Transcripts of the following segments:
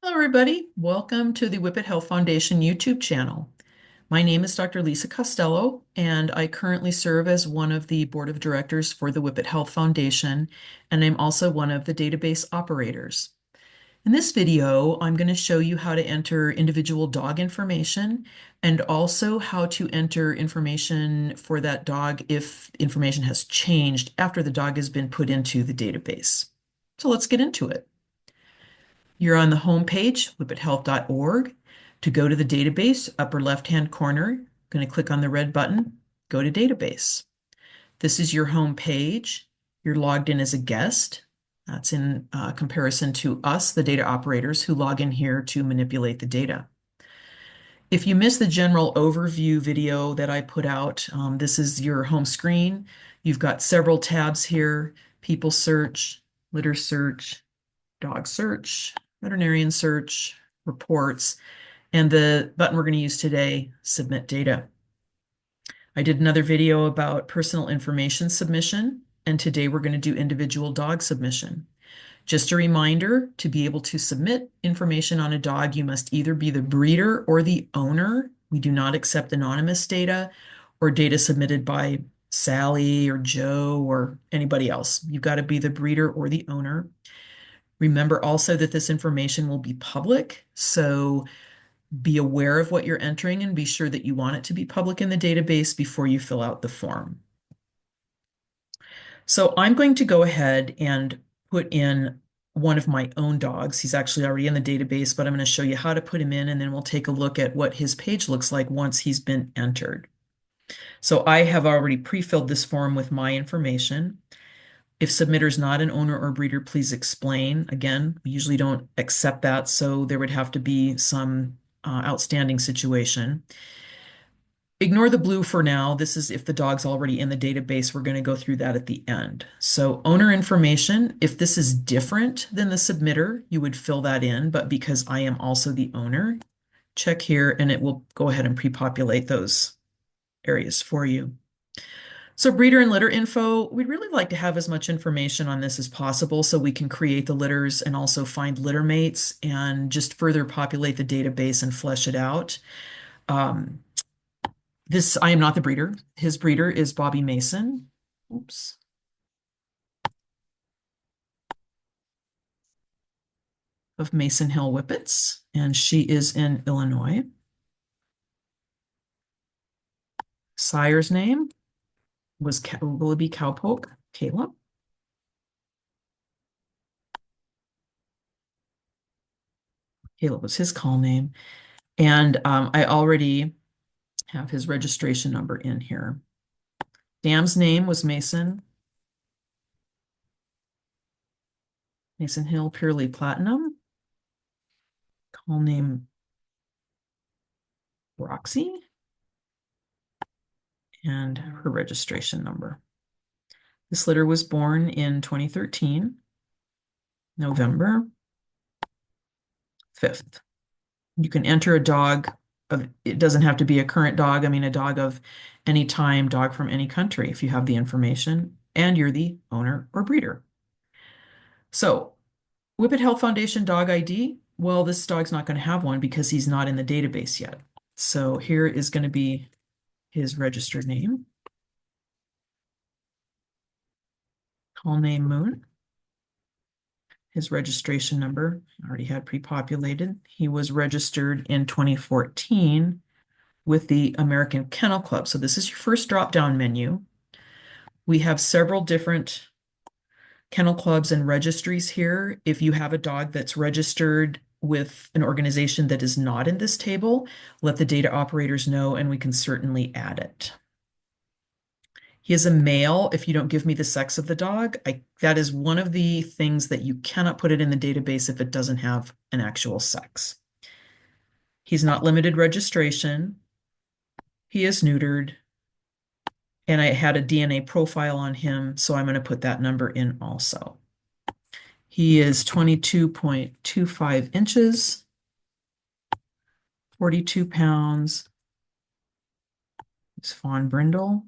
Hello, everybody. Welcome to the Whippet Health Foundation YouTube channel. My name is Dr. Lisa Costello, and I currently serve as one of the board of directors for the Whippet Health Foundation, and I'm also one of the database operators. In this video, I'm going to show you how to enter individual dog information and also how to enter information for that dog if information has changed after the dog has been put into the database. So let's get into it. You're on the home page, whippethealth.org. To go to the database, upper left-hand corner, going to click on the red button, go to database. This is your home page. You're logged in as a guest. That's in comparison to us, the data operators, who log in here to manipulate the data. If you missed the general overview video that I put out, this is your home screen. You've got several tabs here: people search, litter search, dog search, veterinarian search, reports, and the button we're going to use today, submit data. I did another video about personal information submission, and today we're going to do individual dog submission. Just a reminder, to be able to submit information on a dog, you must either be the breeder or the owner. We do not accept anonymous data or data submitted by Sally or Joe or anybody else. You've got to be the breeder or the owner. Remember also that this information will be public, so be aware of what you're entering and be sure that you want it to be public in the database before you fill out the form. So I'm going to go ahead and put in one of my own dogs. He's actually already in the database, but I'm going to show you how to put him in, and then we'll take a look at what his page looks like once he's been entered. So I have already pre-filled this form with my information. If submitter is not an owner or breeder, please explain. Again, we usually don't accept that, so there would have to be some outstanding situation. Ignore the blue for now. This is if the dog's already in the database. We're going to go through that at the end. So owner information, if this is different than the submitter, you would fill that in, but because I am also the owner, check here and it will go ahead and pre-populate those areas for you. So breeder and litter info, we'd really like to have as much information on this as possible so we can create the litters and also find litter mates and just further populate the database and flesh it out. I am not the breeder. His breeder is Bobby Mason. Oops. Of Mason Hill Whippets, and she is in Illinois. Sire's name was Willoughby Cowpoke, Caleb. Caleb was his call name. And I already have his registration number in here. Dam's name was Mason. Mason Hill Purely Platinum. Call name Roxy. And her registration number. This litter was born in 2013, November 5th. You can enter a dog of, it doesn't have to be a current dog. I mean, a dog of any time, dog from any country, if you have the information and you're the owner or breeder. So Whippet Health Foundation dog ID. Well, this dog's not going to have one because he's not in the database yet. So here is going to be his registered name. Call name Moon. His registration number I already had pre-populated. He was registered in 2014 with the American Kennel Club. So this is your first drop-down menu. We have several different kennel clubs and registries here. If you have a dog that's registered with an organization that is not in this table, let the data operators know and we can certainly add it. He is a male. If you don't give me the sex of the dog, that is one of the things that you cannot put it in the database if it doesn't have an actual sex. He's not limited registration. He is neutered. And I had a DNA profile on him, so I'm going to put that number in also. He is 22.25 inches, 42 pounds. He's fawn brindle.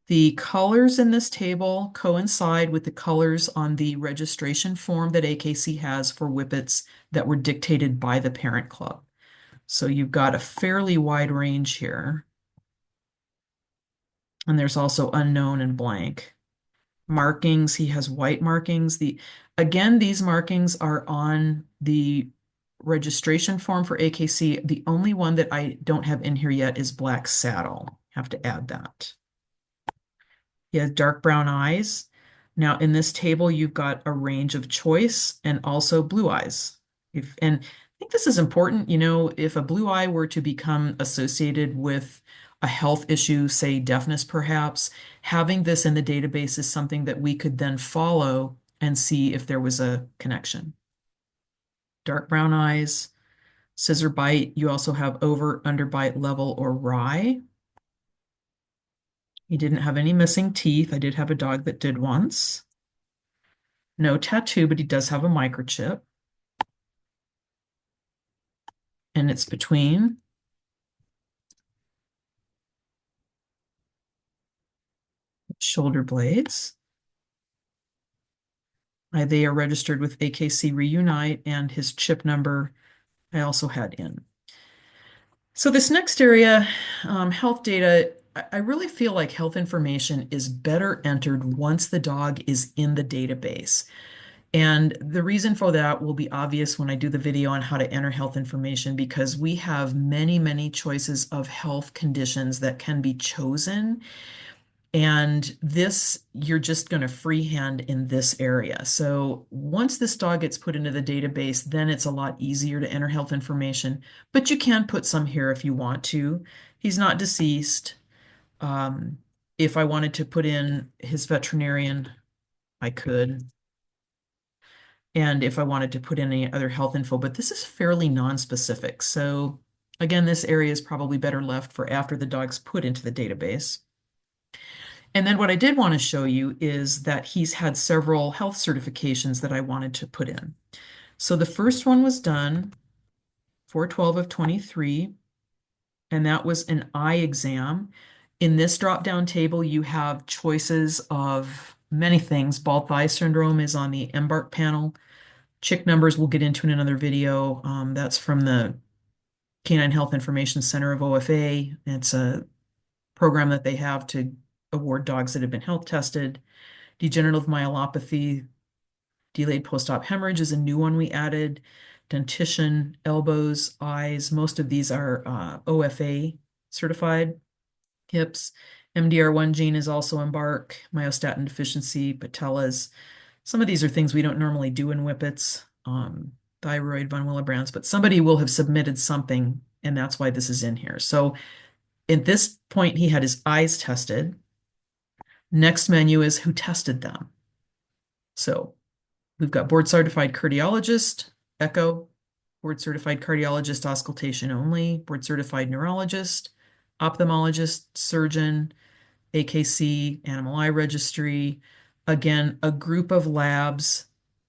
The colors in this table coincide with the colors on the registration form that AKC has for Whippets that were dictated by the parent club. So you've got a fairly wide range here. And there's also unknown and blank. Markings, he has white markings. Again, these markings are on the registration form for AKC. The only one that I don't have in here yet is black saddle. Have to add that. He has dark brown eyes. Now, in this table, you've got a range of choice and also blue eyes. And I think this is important. If a blue eye were to become associated with a health issue, say deafness perhaps, having this in the database is something that we could then follow and see if there was a connection. Dark brown eyes, scissor bite. You also have over, underbite, level, or wry. He didn't have any missing teeth. I did have a dog that did once. No tattoo, but he does have a microchip. And it's between shoulder blades. They are registered with AKC Reunite, and his chip number I also had in. So this next area, health data, I really feel like health information is better entered once the dog is in the database. And the reason for that will be obvious when I do the video on how to enter health information, because we have many, many choices of health conditions that can be chosen. And this, you're just going to freehand in this area. So once this dog gets put into the database, then it's a lot easier to enter health information, but you can put some here if you want to. He's not deceased. If I wanted to put in his veterinarian, I could. And if I wanted to put in any other health info, but this is fairly non-specific. So again, this area is probably better left for after the dog's put into the database. And then what I did want to show you is that he's had several health certifications that I wanted to put in. So the first one was done 4/12 of 23, and that was an eye exam. In this drop-down table, you have choices of many things. Bald thigh syndrome is on the Embark panel. Chick numbers we'll get into in another video. That's from the Canine Health Information Center of OFA. It's a program that they have to award dogs that have been health tested. Degenerative myelopathy, delayed post-op hemorrhage is a new one we added. Dentition, elbows, eyes, most of these are OFA certified. Hips, MDR1 gene is also Embark, myostatin deficiency, patellas. Some of these are things we don't normally do in Whippets, thyroid, von Willebrand's, but somebody will have submitted something, and that's why this is in here. So at this point, he had his eyes tested. Next menu is who tested them. So we've got board certified cardiologist, echo, board certified cardiologist, auscultation only, board certified neurologist, ophthalmologist, surgeon, AKC, animal eye registry. Again, a group of labs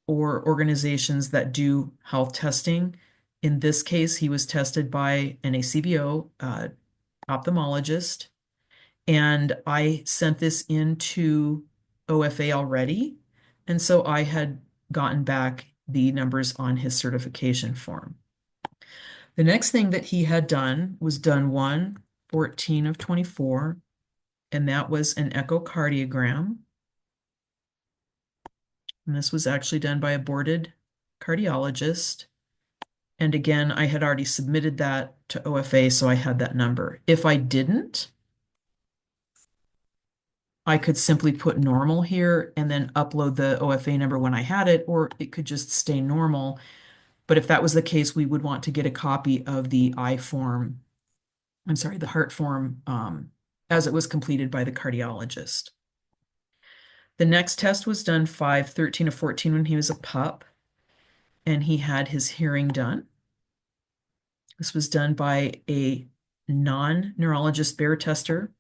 or organizations that do health testing. In this case, he was tested by an ACVO, ophthalmologist, and I sent this into OFA already. And so I had gotten back the numbers on his certification form. The next thing that he had done was done 1/14 of 24, and that was an echocardiogram. And this was actually done by a boarded cardiologist. And again, I had already submitted that to OFA, so I had that number. If I didn't, I could simply put normal here and then upload the OFA number when I had it, or it could just stay normal. But if that was the case, we would want to get a copy of the eye form, I'm sorry, the heart form, as it was completed by the cardiologist. The next test was done 5/13 of 14 when he was a pup, and he had his hearing done. This was done by a non-neurologist bear tester,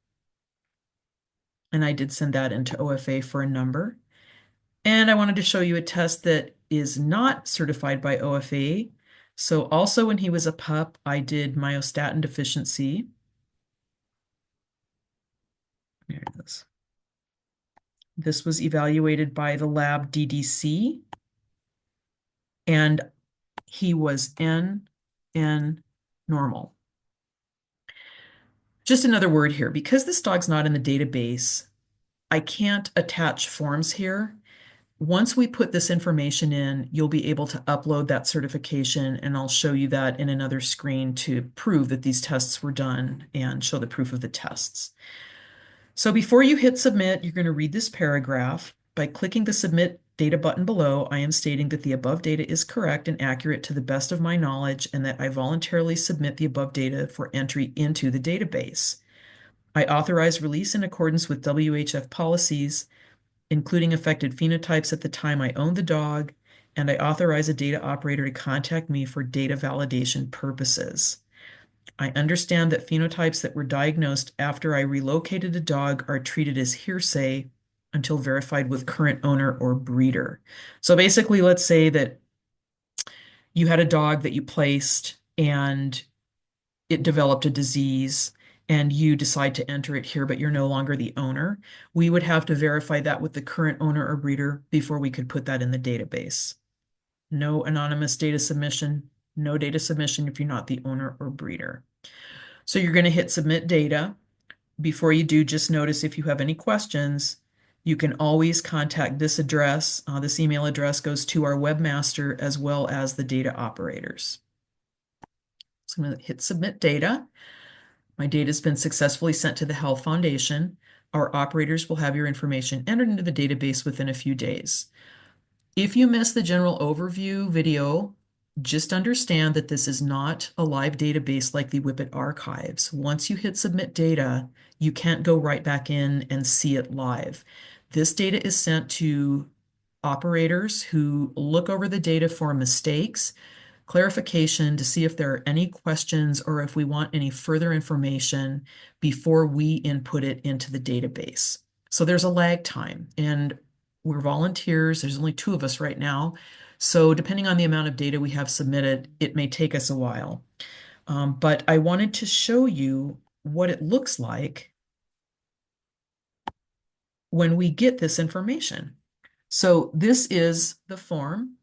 and I did send that into OFA for a number. And I wanted to show you a test that is not certified by OFA. So also when he was a pup, I did myostatin deficiency. There it is. This was evaluated by the lab DDC, and he was N normal. Just another word here, because this dog's not in the database, I can't attach forms here. Once we put this information in, you'll be able to upload that certification, and I'll show you that in another screen to prove that these tests were done and show the proof of the tests. So before you hit submit, you're going to read this paragraph. By clicking the submit data button below, I am stating that the above data is correct and accurate to the best of my knowledge, and that I voluntarily submit the above data for entry into the database. I authorize release in accordance with WHF policies, including affected phenotypes at the time I owned the dog, and I authorize a data operator to contact me for data validation purposes. I understand that phenotypes that were diagnosed after I relocated a dog are treated as hearsay until verified with current owner or breeder. So basically, let's say that you had a dog that you placed and it developed a disease and you decide to enter it here, but you're no longer the owner. We would have to verify that with the current owner or breeder before we could put that in the database. No anonymous data submission, no data submission if you're not the owner or breeder. So you're going to hit submit data. Before you do, just notice if you have any questions, you can always contact this address. This email address goes to our webmaster as well as the data operators. So I'm going to hit submit data. My data has been successfully sent to the Health Foundation. Our operators will have your information entered into the database within a few days. If you missed the general overview video, just understand that this is not a live database like the Whippet archives. Once you hit submit data, you can't go right back in and see it live. This data is sent to operators who look over the data for mistakes, clarification to see if there are any questions or if we want any further information before we input it into the database. So there's a lag time, and we're volunteers. There's only 2 of us right now. So depending on the amount of data we have submitted, it may take us a while. But I wanted to show you what it looks like when we get this information. So this is the form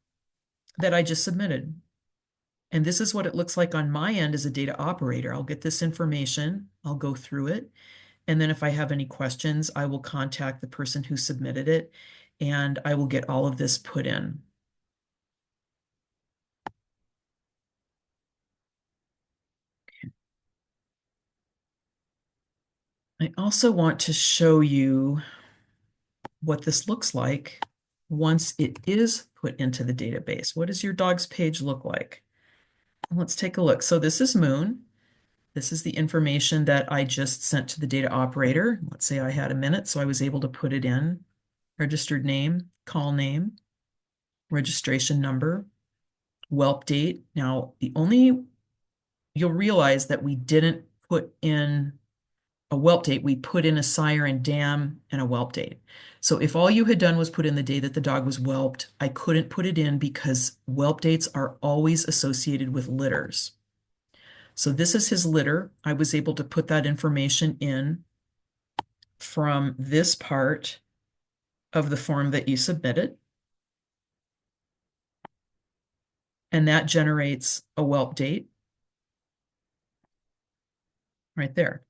that I just submitted. And this is what it looks like on my end as a data operator. I'll get this information, I'll go through it, and then if I have any questions, I will contact the person who submitted it, and I will get all of this put in. I also want to show you what this looks like once it is put into the database. What does your dog's page look like? Let's take a look. So this is Moon. This is the information that I just sent to the data operator. Let's say I had a minute, so I was able to put it in. Registered name, call name, registration number, whelp date. Now, you'll realize that we didn't put in a whelp date. We put in a sire and dam and a whelp date. So if all you had done was put in the day that the dog was whelped, I couldn't put it in because whelp dates are always associated with litters. So this is his litter. I was able to put that information in from this part of the form that you submitted. And that generates a whelp date right there.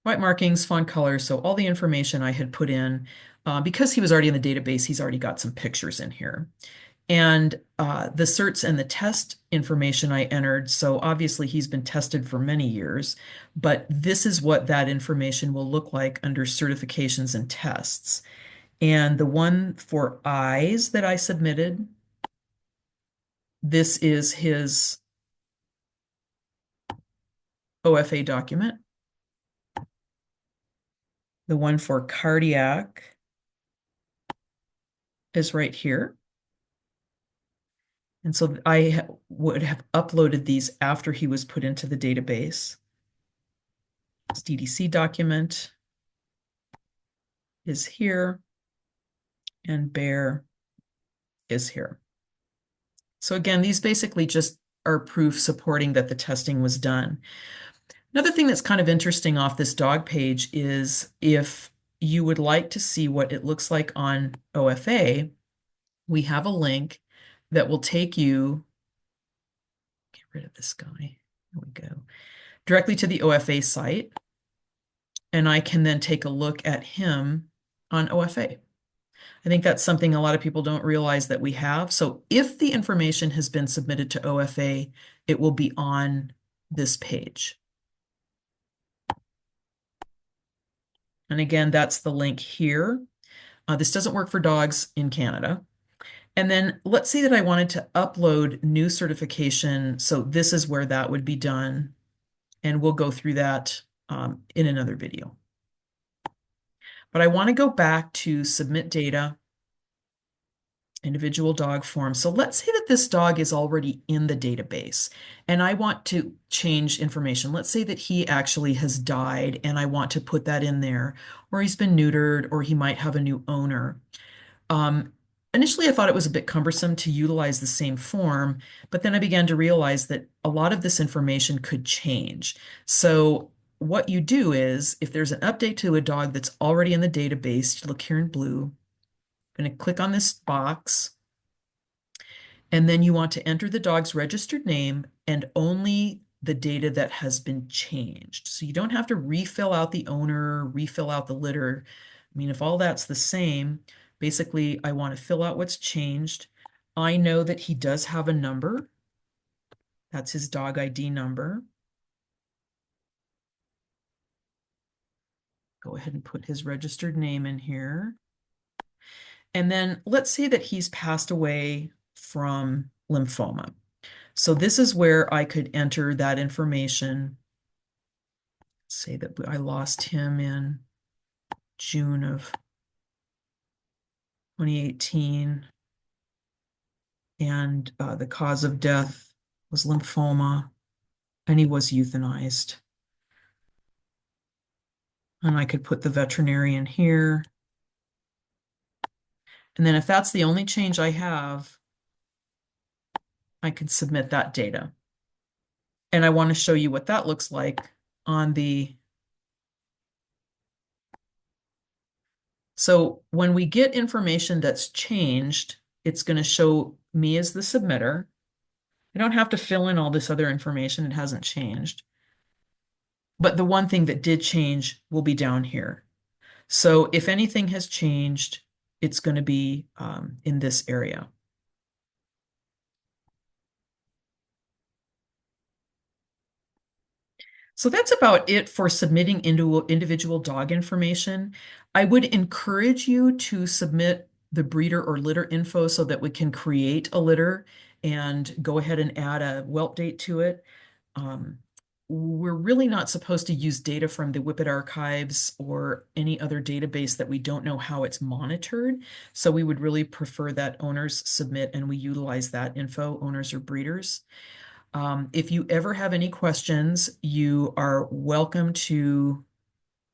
White markings, font color, so all the information I had put in. Because he was already in the database, he's already got some pictures in here. And the certs and the test information I entered, so obviously he's been tested for many years, but this is what that information will look like under certifications and tests. And the one for eyes that I submitted, this is his OFA document. The one for cardiac is right here. And so I would have uploaded these after he was put into the database. This DDC document is here, and bear is here. So again, these basically just are proof supporting that the testing was done. Another thing that's kind of interesting off this dog page is if you would like to see what it looks like on OFA, we have a link that will take you, get rid of this guy. There we go. Directly to the OFA site. And I can then take a look at him on OFA. I think that's something a lot of people don't realize that we have. So if the information has been submitted to OFA, it will be on this page. And again, that's the link here. This doesn't work for dogs in Canada. And then let's say that I wanted to upload new certification. So this is where that would be done. And we'll go through that in another video. But I want to go back to submit data, individual dog form. So let's say that this dog is already in the database and I want to change information. Let's say that he actually has died and I want to put that in there, or he's been neutered, or he might have a new owner. Initially, I thought it was a bit cumbersome to utilize the same form, but then I began to realize that a lot of this information could change. So what you do is, if there's an update to a dog that's already in the database, you look here in blue, I'm going to click on this box, and then you want to enter the dog's registered name and only the data that has been changed. So you don't have to refill out the owner, refill out the litter. I mean, if all that's the same, basically I want to fill out what's changed. I know that he does have a number. That's his dog ID number. Go ahead and put his registered name in here. And then let's say that he's passed away from lymphoma. So this is where I could enter that information. Say that I lost him in June of 2018, and the cause of death was lymphoma, and he was euthanized. And I could put the veterinarian here. And then if that's the only change I have, I can submit that data. And I want to show you what that looks like on the... So when we get information that's changed, it's going to show me as the submitter. I don't have to fill in all this other information. It hasn't changed. But the one thing that did change will be down here. So if anything has changed, it's going to be in this area. So that's about it for submitting individual dog information. I would encourage you to submit the breeder or litter info so that we can create a litter and go ahead and add a whelp date to it. We're really not supposed to use data from the Whippet archives or any other database that we don't know how it's monitored. So we would really prefer that owners submit and we utilize that info, owners or breeders. If you ever have any questions, you are welcome to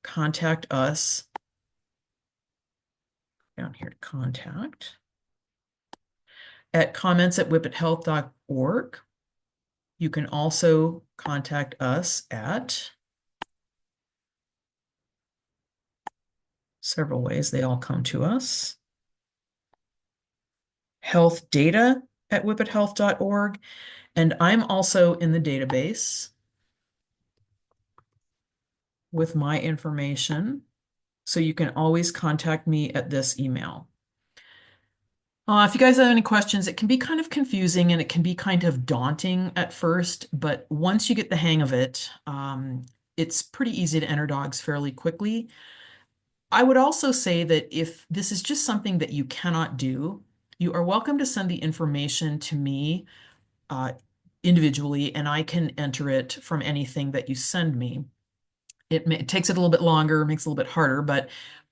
contact us. Down here to contact at comments@whippethealth.org. You can also contact us at several ways. They all come to us. healthdata@whippethealth.org. And I'm also in the database with my information. So you can always contact me at this email. If you guys have any questions, it can be kind of confusing and it can be kind of daunting at first, but once you get the hang of it, it's pretty easy to enter dogs fairly quickly. I would also say that if this is just something that you cannot do, you are welcome to send the information to me individually, and I can enter it from anything that you send me. It takes it a little bit longer, makes it a little bit harder, but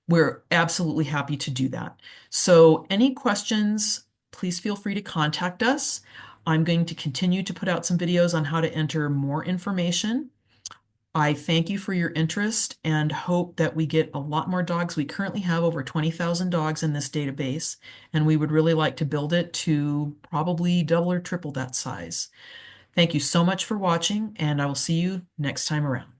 we're absolutely happy to do that. So any questions, please feel free to contact us. I'm going to continue to put out some videos on how to enter more information. I thank you for your interest and hope that we get a lot more dogs. We currently have over 20,000 dogs in this database, and we would really like to build it to probably double or triple that size. Thank you so much for watching, and I will see you next time around.